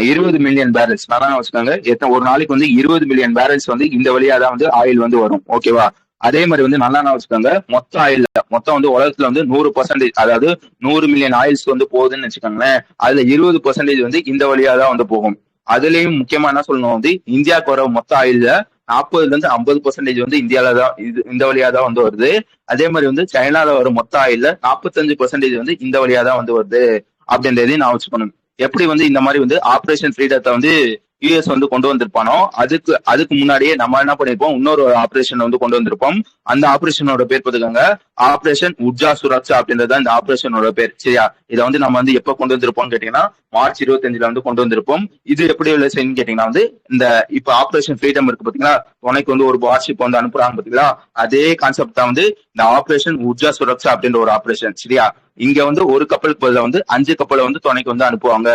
20 மில்லியன் பேரல்ஸ். நல்லா வச்சுக்கோங்க, ஒரு நாளைக்கு வந்து 20 மில்லியன் பேரல்ஸ் வந்து இந்த வழியா தான் வந்து ஆயில் வந்து வரும். ஓகேவா? அதே மாதிரி வந்து நல்லா வச்சுக்கோங்க, மொத்தம் ஆயில் மொத்தம் வந்து உலகத்துல வந்து 100%, அதாவது 100 மில்லியன் ஆயில்ஸ் வந்து போகுதுன்னு வச்சுக்கோங்களேன், அதுல 20% வந்து இந்த வழியா தான் வந்து போகும். அதுலயும் முக்கியமா என்ன சொல்லணும் வந்து இந்தியாவுக்கு வர மொத்த ஆயில்ல 40% வந்து இந்தியால தான் இந்த வழியா தான் வந்து வருது. அதே மாதிரி வந்து சைனால வர மொத்த ஆயில்ல 45% வந்து இந்த வழியா தான் வந்து வருது அப்படின்றதையும் நான் வச்சுக்கணும். எப்படி வந்து இந்த மாதிரி வந்து ஆபரேஷன் ஃப்ரீடத்தை வந்து யூஎஸ் வந்து கொண்டு வந்திருப்பானோ அதுக்கு முன்னாடியே நம்ம என்ன பண்ணிருப்போம், இன்னொரு ஆபரேஷன் வந்து கொண்டு வந்திருப்போம். அந்த ஆபரேஷனோட பேர் பார்த்துக்கோங்க, ஆபரேஷன் உர்ஜா சுரக்ஷா அப்படின்றது இந்த ஆபரேஷனோட பேர். சரியா? இதை வந்து நம்ம வந்து எப்ப கொண்டு வந்திருப்போம்னு கேட்டீங்கன்னா மார்ச் 25 வந்து கொண்டு வந்திருப்போம். இது எப்படி உள்ள செய்யணும்னு கேட்டீங்கன்னா வந்து இந்த இப்ப ஆபரேஷன் ஃப்ரீடம் இருக்கு பாத்தீங்களா, துணைக்கு வந்து ஒரு வார்ஷிப் வந்து அனுப்புறாங்க பாத்தீங்களா, அதே கான்செப்ட் தான் வந்து இந்த ஆபரேஷன் உர்ஜா சுரக்ஷா அப்படின்ற ஒரு ஆபரேஷன். சரியா? இங்க வந்து ஒரு கப்பலுக்கு பதிலா வந்து 5 கப்பலை வந்து துணைக்கு வந்து அனுப்புவாங்க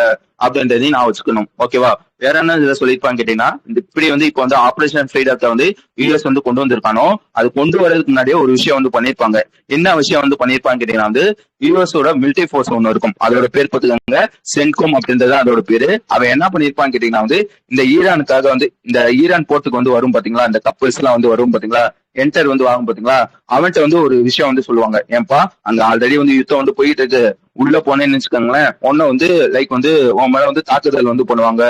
அப்படின்றதையும் நான் வச்சுக்கணும். ஓகேவா? வேற என்ன இதை சொல்லியிருப்பான்னு கேட்டீங்கன்னா இப்படி வந்து இப்ப வந்து ஆபரேஷன் ஃப்ரீடத்தை வந்து யூஎஸ் வந்து கொண்டு வந்திருக்கானோ அது கொண்டு வரதுக்கு முன்னாடியே ஒரு விஷயம் வந்து பண்ணிருப்பாங்க. என்ன விஷயம் வந்து பண்ணிருப்பான்னு கேட்டீங்கன்னா வந்து யூஎஸோட மிலிட்டரி ஃபோர்ஸ் ஒண்ணு இருக்கும், அதோட பேர் பார்த்துக்காங்க சென்கோம் அப்படின்றது அதோட பேரு. அவன் என்ன பண்ணிருப்பான்னு கேட்டீங்கன்னா வந்து இந்த ஈரானுக்காக வந்து இந்த ஈரான் போர்ட்டுக்கு வந்து வரும் பாத்தீங்களா, இந்த கப்பல்ஸ் எல்லாம் வந்து வரும் பாத்தீங்களா, என்டர் வந்து வாங்கும் பாத்தீங்களா, அவன்கிட்ட வந்து ஒரு விஷயம் வந்து சொல்லுவாங்க, ஏன்பா அங்க ஆல்ரெடி வந்து யுத்தம் வந்து போயிட்டு இருக்கு, உள்ள போனேன்னு வச்சுக்கோங்களேன், உன்ன வந்து லைக் வந்து உன் மேல வந்து தாக்குதல் வந்து பண்ணுவாங்க.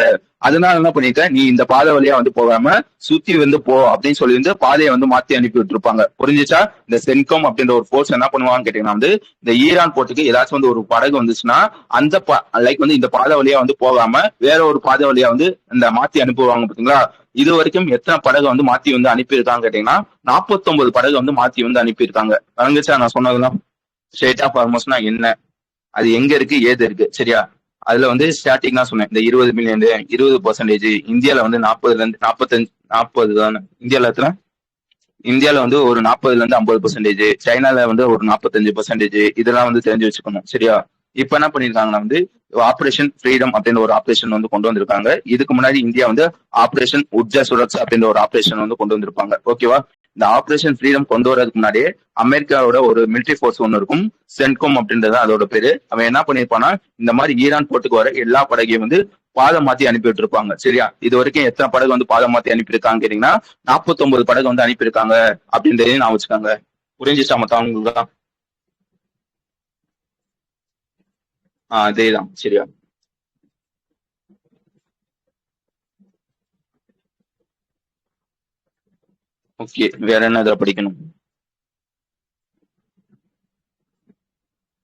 அதனால என்ன பண்ணிருக்க, நீ இந்த பாதை வழியா வந்து போகாம சுத்தி வந்து போ அப்படின்னு சொல்லி வந்து பாதையை வந்து மாத்தி அனுப்பி விட்டுருப்பாங்க. புரிஞ்சுச்சா? இந்த சென்கோம் அப்படின்ற ஒரு போர்ஸ் என்ன பண்ணுவாங்கன்னு கேட்டீங்கன்னா வந்து இந்த ஈரான் போர்ட்டுக்கு ஏதாச்சும் வந்து ஒரு படகு வந்துச்சுன்னா அந்த லைக் வந்து இந்த பாதை வழியா வந்து போகாம வேற ஒரு பாதை வழியா வந்து இந்த மாத்தி அனுப்புவாங்க பாத்தீங்களா. இது வரைக்கும் எத்தனை படகு வந்து மாத்தி வந்து அனுப்பியிருக்காங்க கேட்டீங்கன்னா 49 படகு வந்து மாத்தி வந்து அனுப்பியிருக்காங்க. வழங்குச்சா நான் சொன்னதெல்லாம்? ஸ்டேட் ஆஃப் ஹார்மஸ்னா என்ன, அது எங்க இருக்கு, ஏது இருக்கு. சரியா? அதுல வந்து ஸ்டார்டிங் தான் சொன்னேன், இந்த 20 மில்லியன் 20%, இந்தியால வந்து 40ல இருந்து 45 40 தானே, இந்தியால எத்தனை இந்தியால வந்து ஒரு 40% 50%, சைனால வந்து ஒரு 45% இதெல்லாம் வந்து தெரிஞ்சு வச்சுக்கணும். சரியா? இப்ப என்ன பண்ணிருக்காங்கன்னா வந்து ஆபரேஷன் ஃப்ரீடம் அப்படின்னு ஒரு ஆபரேஷன் வந்து கொண்டு வந்திருக்காங்க. இதுக்கு முன்னாடி இந்தியா வந்து ஆபரேஷன் உர்ஜா சுரக்ஷா அப்படின்ற ஒரு ஆபரேஷன் வந்து கொண்டு வந்திருப்பாங்க. ஓகேவா? இந்த ஆபரேஷன் ஃப்ரீடம் கொண்டு வரதுக்கு முன்னாடியே அமெரிக்காவோட ஒரு மிலிட்டரி ஃபோர்ஸ் ஒன்று இருக்கும், சென்ட்கோம் அப்படின்றது அதோட பேரு. அவன் என்ன பண்ணிருப்பானா, இந்த மாதிரி ஈரான் போர்ட்டுக்கு வர எல்லா படகையும் வந்து பாலம் மாத்தி அனுப்பி விட்டுருப்பாங்க. சரியா? இது வரைக்கும் எத்தனை படகு வந்து பாலம் மாத்தி அனுப்பியிருக்காங்க கேட்டீங்கன்னா 49 படகு வந்து அனுப்பியிருக்காங்க அப்படின்றதையும் நான் வச்சுக்காங்க. புரிஞ்சுச்சா மத்த அவங்களுக்கு? அதேதான். சரியா? ஓகே, வேற என்ன இதுல படிக்கணும்?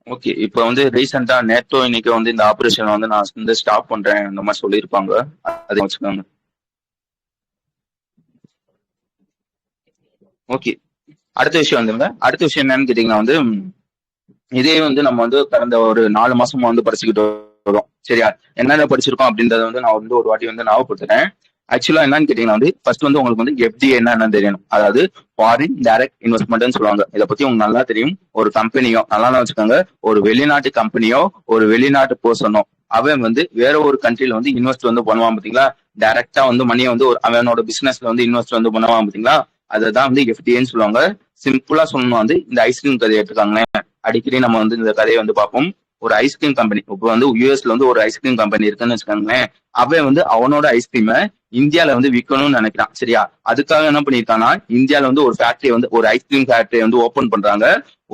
ஓகே, இப்ப வந்து ரீசெண்டா நேட்டோ இன்னைக்கு வந்து இந்த ஆபரேஷன் வந்து நான் வந்து ஸ்டாப் பண்றேன் அந்த மாதிரி சொல்லியிருப்பாங்க. அதை வச்சுக்கோங்க. ஓகே, அடுத்த விஷயம் வந்துங்க. அடுத்த விஷயம் என்னன்னு கேட்டீங்கன்னா வந்து இதே வந்து நம்ம வந்து கடந்த ஒரு 4 மாசமா வந்து படிச்சுக்கிட்டு வரோம். சரியா? என்னென்ன படிச்சிருக்கோம் அப்படின்றத வந்து நான் வந்து ஒரு வாட்டி வந்து ஞாபகப்படுத்துறேன். ஆக்சுவலா என்னன்னு கேட்டீங்கன்னா வந்து ஃபர்ஸ்ட் வந்து உங்களுக்கு வந்து எஃப்டிஏ என்னன்னு தெரியணும். அதாவது ஃபாரின் டைரக்ட் இன்வெஸ்ட்மெண்ட்னு சொல்லுவாங்க. இதை பத்தி உங்களுக்கு நல்லா தெரியும். ஒரு கம்பெனியோ நல்லா வச்சுக்கோங்க, ஒரு வெளிநாட்டு கம்பெனியோ ஒரு வெளிநாட்டு பர்சனோ அவன் வந்து வேற ஒரு கண்ட்ரில வந்து இன்வெஸ்ட் வந்து பண்ணுவான் பாத்தீங்களா? டைரக்டா வந்து மணியை வந்து அவனோட பிசினஸ்ல வந்து இன்வெஸ்ட் வந்து பண்ணுவான் பாத்தீங்களா? அதை வந்து எஃப்டிஏன்னு சொல்லுவாங்க. சிம்பிளா சொல்லணும் வந்து இந்த ஐஸ்கிரீம் கதை எடுத்துக்காங்களேன். அடிக்கடி நம்ம வந்து இந்த கதையை வந்து பார்ப்போம். ஒரு ஐஸ்கிரீம் கம்பெனி இப்போ வந்து யூஎஸ்ல வந்து ஒரு ஐஸ்கிரீம் கம்பெனி இருக்குன்னு வச்சுக்கோங்களேன். அவன் வந்து அவனோட ஐஸ்கிரீமை இந்தியால வந்து விற்கணும்னு நினைக்கிறான். சரியா? அதுக்காக என்ன பண்ணிருக்கான்னா இந்தியால வந்து ஒரு ஃபேக்டரி வந்து ஒரு ஐஸ்கிரீம் ஃபேக்டரி வந்து ஓபன் பண்றாங்க.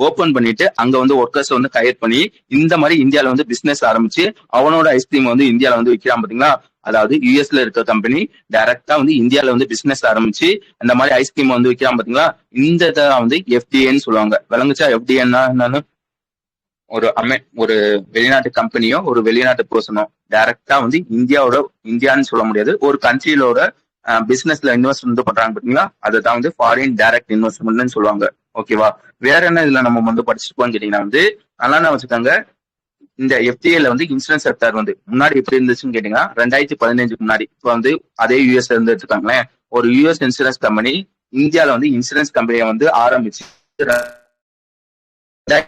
ஓபன் பண்ணிட்டு அங்க வந்து ஒர்க்கர்ஸ் வந்து ஹையர் பண்ணி இந்த மாதிரி இந்தியால வந்து பிசினஸ் ஆரம்பிச்சு அவனோட ஐஸ்கிரீம் வந்து இந்தியால வந்து விற்கிறான் பாத்தீங்களா? அதாவது யூஎஸ்ல இருக்க கம்பெனி டைரக்டா வந்து இந்தியால வந்து பிசினஸ் ஆரம்பிச்சு அந்த மாதிரி ஐஸ்கிரீம் வந்து விற்கிறான் பாத்தீங்களா? இந்த இதை வந்து எஃப்டிஏன்னு சொல்லுவாங்க. விளங்குச்சா எஃப்டிஏன்னா என்னன்னு? ஒரு வெளிநாட்டு கம்பெனியோ ஒரு வெளிநாட்டு பர்சனோ டைரக்டா வந்து இந்தியான்னு சொல்ல முடியாது, ஒரு கண்ட்ரியோட பிசினஸ்ல இன்வெஸ்ட் வந்து பண்றாங்க பாத்தீங்களா? அதுதான் வந்து ஃபாரின் டைரக்ட் இன்வெஸ்ட்மெண்ட்னு சொல்லுவாங்க. ஓகேவா? வேற என்ன இதுல நம்ம வந்து படிச்சிருக்கோம்னு கேட்டீங்கன்னா வந்து நல்லா வச்சுக்கோங்க. இந்த எஃப்டிஏல வந்து இன்சூரன்ஸ் செக்டர் வந்து முன்னாடி எப்படி இருந்துச்சுன்னு கேட்டீங்கன்னா 2015 முன்னாடி இப்ப வந்து அதே யூஎஸ்ல இருந்து எடுத்துக்காங்களேன். ஒரு யூஎஸ் இன்சூரன்ஸ் கம்பெனி இந்தியால வந்து இன்சூரன்ஸ் கம்பெனியை வந்து ஆரம்பிச்சு 100%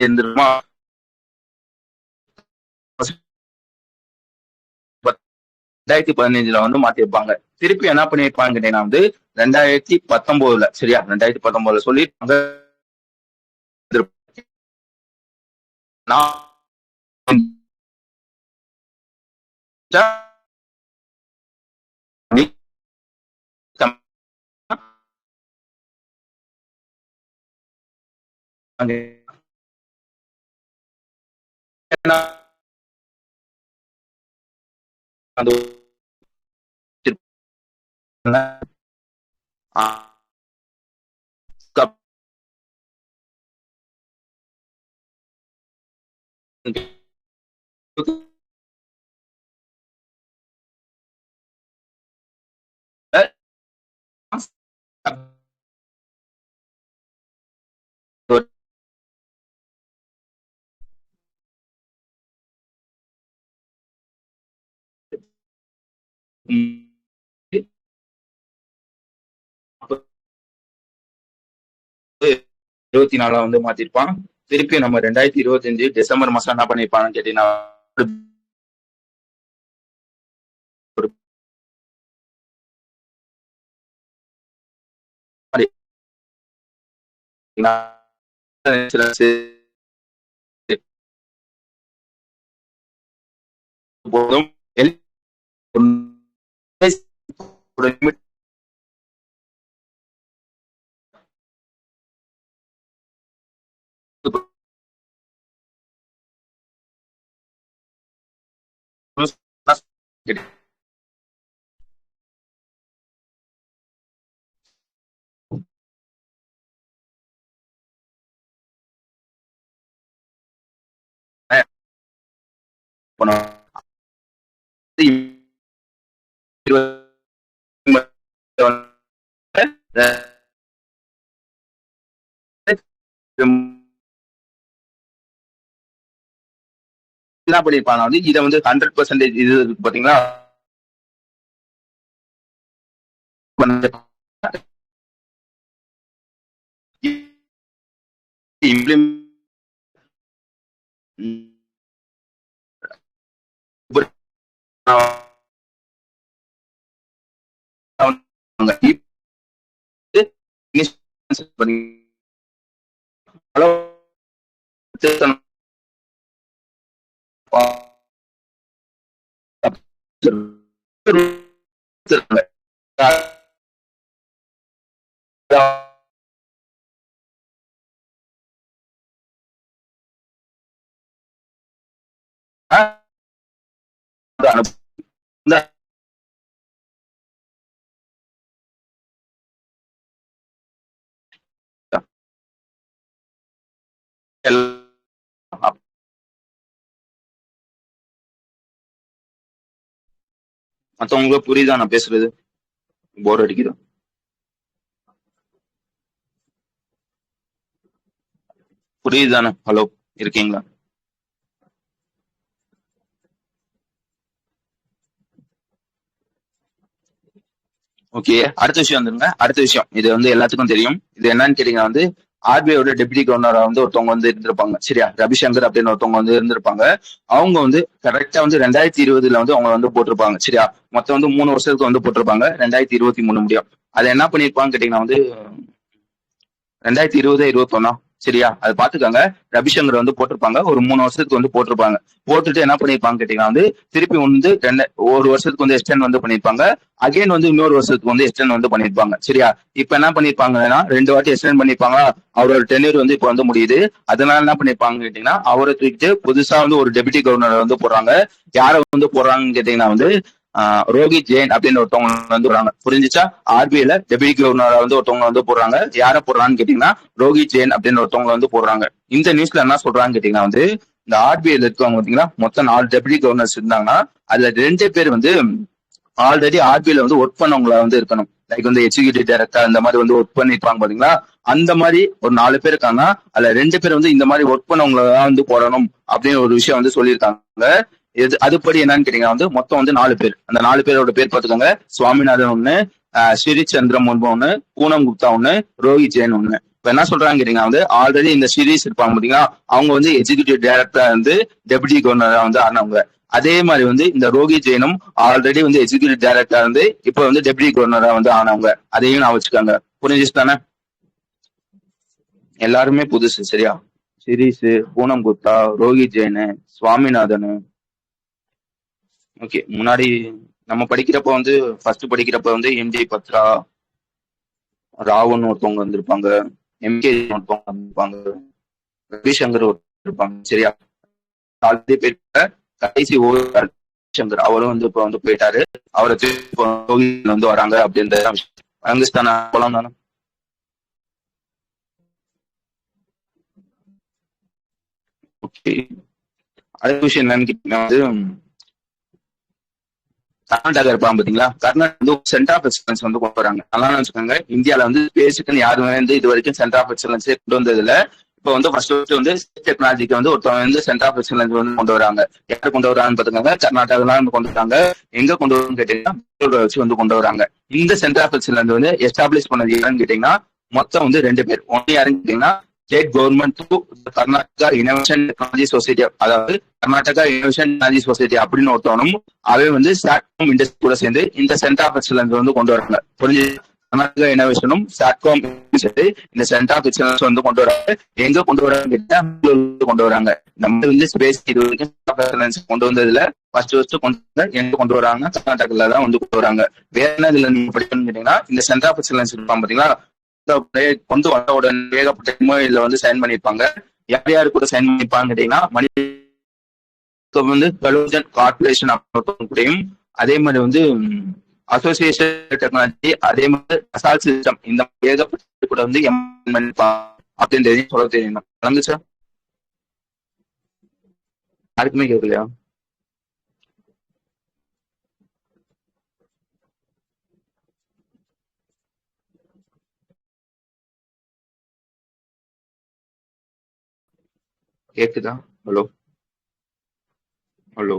இருந்துருமா? 2015 வந்து மாத்திருப்பாங்க. திருப்பி என்ன பண்ணிருப்பாங்க கேட்டீங்கன்னா வந்து 2019 சரியா? 2019 சொல்லிருப்பாங்க. நான் அந்த இருபத்தி நாலா வந்து மாத்திருப்பான். திருப்பி நம்ம 2025 டிசம்பர் மாசம் என்ன பண்ணிருப்பான்னு கேட்டீங்கன்னா போதும். என்ன பண்ணிருப்பாங்க வந்து இதை வந்து 100% இது இருக்கு பாத்தீங்களா, ஹலோ மத்தவங்களுக்கு புரியுதா நான் பேசுறது? போர் அடிக்குது. புரியுதானே? ஹலோ, இருக்கீங்களா? ஓகே, அடுத்த விஷயம் வந்துருங்க. அடுத்த விஷயம் இது வந்து எல்லாத்துக்கும் தெரியும். இது என்னன்னு கேட்டீங்கன்னா வந்து ஆர்பிஐயோட டெப்யூட்டி கவர்னரா வந்து ஒருத்தவங்க வந்து இருந்திருப்பாங்க. சரியா, ரவிசங்கர் அப்படின்னு ஒருத்தவங்க வந்து இருந்திருப்பாங்க. அவங்க வந்து கரெக்டா வந்து 2020 வந்து அவங்க வந்து போட்டிருப்பாங்க. சரியா, மொத்தம் வந்து 3 வருஷத்துக்கு வந்து போட்டிருப்பாங்க. 2023 முடியும். அதை என்ன பண்ணிருப்பான்னு கேட்டீங்கன்னா வந்து 2020-21 சரியா, அது பாத்துக்காங்க. ரவிசங்கர் வந்து போட்டிருப்பாங்க. ஒரு 3 வருஷத்துக்கு வந்து போட்டிருப்பாங்க. போட்டுட்டு என்ன பண்ணிருப்பாங்க கேட்டீங்கன்னா வந்து திருப்பி வந்து ஒரு வருஷத்துக்கு வந்து எக்ஸ்டெண்ட் வந்து பண்ணிருப்பாங்க. அகைன் வந்து இன்னொரு வருஷத்துக்கு வந்து எக்ஸ்டெண்ட் வந்து பண்ணிருப்பாங்க. சரியா, இப்ப என்ன பண்ணிருப்பாங்கன்னா 2 வாட்டி எக்ஸ்டெண்ட் பண்ணிருப்பாங்க. அவரோட டென்யூர் வந்து இப்ப வந்து முடியுது. அதனால என்ன பண்ணிருப்பாங்க கேட்டீங்கன்னா அவரை தூக்கிட்டு புதுசா வந்து ஒரு டெபுட்டி கவர்னர் வந்து போடுறாங்க. யாரை வந்து போடுறாங்கன்னு கேட்டீங்கன்னா வந்து ரோஹித் ஜெயின் அப்படின்னு ஒருத்தவங்க வந்து போறாங்க. புரிஞ்சுச்சா? ஆர்பிஐல டெபுட்டி கவர்னரா வந்து ஒருத்தவங்க வந்து போடுறாங்க. யார போடுறான்னு கேட்டீங்கன்னா ரோஹித் ஜெயின் அப்படின்னு ஒருத்தவங்க வந்து போடுறாங்க. இந்த நியூஸ்ல என்ன சொல்றாங்கன்னு கேட்டீங்கன்னா வந்து இந்த ஆர்பிஐல இருக்கவங்க பாத்தீங்கன்னா மொத்தம் 4 டெபுட்டி கவர்னர்ஸ் இருந்தாங்கன்னா அதுல 2 பேர் வந்து ஆல்ரெடி ஆர்பிஐல வந்து ஒர்க் பண்ணவங்கள வந்து இருக்கணும். லைக் வந்து எக்ஸிகியூட்டிவ் டைரக்டர் இந்த மாதிரி வந்து ஒர்க் பண்ணிருப்பாங்க பாத்தீங்களா, அந்த மாதிரி ஒரு 4 பேர் இருக்காங்க. அதுல 2 பேர் வந்து இந்த மாதிரி ஒர்க் பண்ணவங்கள தான் வந்து போடணும் அப்படின்னு ஒரு விஷயம் வந்து சொல்லியிருக்காங்க. அதுபடி என்னன்னு கேட்டீங்கன்னா வந்து மொத்தம் வந்து 4 பேர். அந்த 4 பேரோட பேர் பார்த்துக்கோங்க. சுவாமிநாதன் ஒண்ணு, ஸ்ரீ சந்திரம் ஒண்ணு, பூனம் குப்தா ஒண்ணு, ரோஹித் ஜெயின் ஒண்ணு. இப்ப என்ன சொல்றாங்க கேட்டீங்கன்னா வந்து ஆல்ரெடி இந்த சீரீஸ் இருப்பாங்க பாத்தீங்கன்னா அவங்க வந்து எக்ஸிகியூட்டிவ் டைரக்டரா வந்து டெபுட்டி கவர்னரா வந்து ஆனவங்க. அதே மாதிரி வந்து இந்த ரோஹித் ஜெயினும் ஆல்ரெடி வந்து எக்ஸிகியூட்டிவ் டைரக்டரா வந்து இப்ப வந்து டெபுட்டி கவர்னரா வந்து ஆனவங்க. அதையும் நான் வச்சுக்காங்க. புரிஞ்சுச்சு தானே? எல்லாருமே புதுசு. சரியா, சீரீஸ், பூனம் குப்தா, ரோஹித் ஜெயின், சுவாமிநாதன். ஓகே, முன்னாடி நம்ம படிக்கிறப்ப வந்து ஃபர்ஸ்ட் படிக்கிறப்ப வந்து எம்டி பத்ரா, ராவன் ஒருத்தவங்க வந்திருப்பாங்க, எம்கே ஒருத்தவங்க வந்திருப்பாங்க, ரவிசங்கர் ஒருத்தர் இருப்பாங்க. சரியா, 4 பேர். கடைசி சங்கர் அவரும் வந்து இப்ப வந்து போயிட்டாரு. அவரை வந்து வராங்க அப்படின்ற விஷயம் போலாம் தானே. ஓகே, அடுத்த விஷயம் என்னன்னு கேட்டீங்கன்னா வந்து கர்நாடகா இருப்பாங்க பாத்தீங்களா, கர்நாடகா வந்து சென்டர் ஆஃப் எக்ஸலன்ஸ் வந்து கொண்டு வராங்க. நல்லா வச்சுக்கோங்க, இந்தியாவில வந்து பேசிக்குன்னு யாருமே வந்து இது வரைக்கும் சென்டர் ஆஃப் எக்ஸலன்ஸே கொண்டு வந்ததுல இப்ப வந்து ஃபர்ஸ்ட் வந்து டெக்னாலஜிக்கு வந்து ஒருத்தவங்க வந்து சென்டர் ஆஃப் எக்ஸலன்ஸ் வந்து கொண்டு வராங்க. யாரு கொண்டு வராங்கன்னு பாத்துக்கோங்க, கர்நாடகா கொண்டு வராங்க. எங்க கொண்டு வராங்கன்னு கேட்டீங்கன்னா வச்சு வந்து கொண்டு வராங்க. இந்த சென்டர் ஆஃப் எக்ஸலன்ஸ் வந்து எஸ்டாப்ளிஷ் பண்ணது யாருன்னு கேட்டீங்கன்னா மொத்தம் வந்து 2 பேர். ஒன்னு யாருன்னு கேட்டீங்கன்னா state government through Karnataka innovation technology society, அதாவது கர்நாடகா இனோவேஷன் டெக்னாலஜி சொசைட்டி அப்படின்னு ஒருத்தவனும் அவை வந்து ஸ்டார்ட் இண்டஸ்ட்ரி கூட சேர்ந்து இந்த சென்டர் ஆஃப் எக்ஸலன்ஸ் வந்து கொண்டு வராங்க. புரிஞ்சு? கர்நாடகா இனோவேஷனும் சாட்காம் சரி இந்த சென்டர் ஆஃப் எக்ஸலன்ஸ் வந்து கொண்டு வராங்க. எங்க கொண்டு வராங்க கேட்டா கொண்டு வராங்க. நம்ம வந்து ஸ்பேஸ் இது வரைக்கும் சென்டர் ஆஃப் எக்ஸலன்ஸ் கொண்டு வந்ததுல ஃபர்ஸ்ட் கொண்டு எங்க கொண்டு வராங்க, கர்நாடகால தான் வந்து கொண்டு வராங்க. வேற என்ன இதுல நீங்க படிக்கணும்னு கேட்டீங்கன்னா இந்த சென்டர் ஆஃப் எக்ஸலன்ஸ் இருப்பாங்க பாத்தீங்களா, கொண்டு வந்த உடனே ஏகப்பட்ட MOU வந்து சைன் பண்ணிருப்பாங்க. யார் யாரு கூட சைன் பண்ணிருப்பாங்க கேட்டீங்கன்னா வந்து கலோஜன் கார்பரேஷன் கூடயும், அதே மாதிரி வந்து அசோசியேஷன் டெக்னாலஜி, அதே மாதிரி அசால் சிஸ்டம், இந்த ஏகப்பட்ட கூட வந்து அப்படின்றது சொல்ல தெரியும். நடந்துச்சா? யாருக்குமே கேட்கலையா? கேக்குதா? Hello hello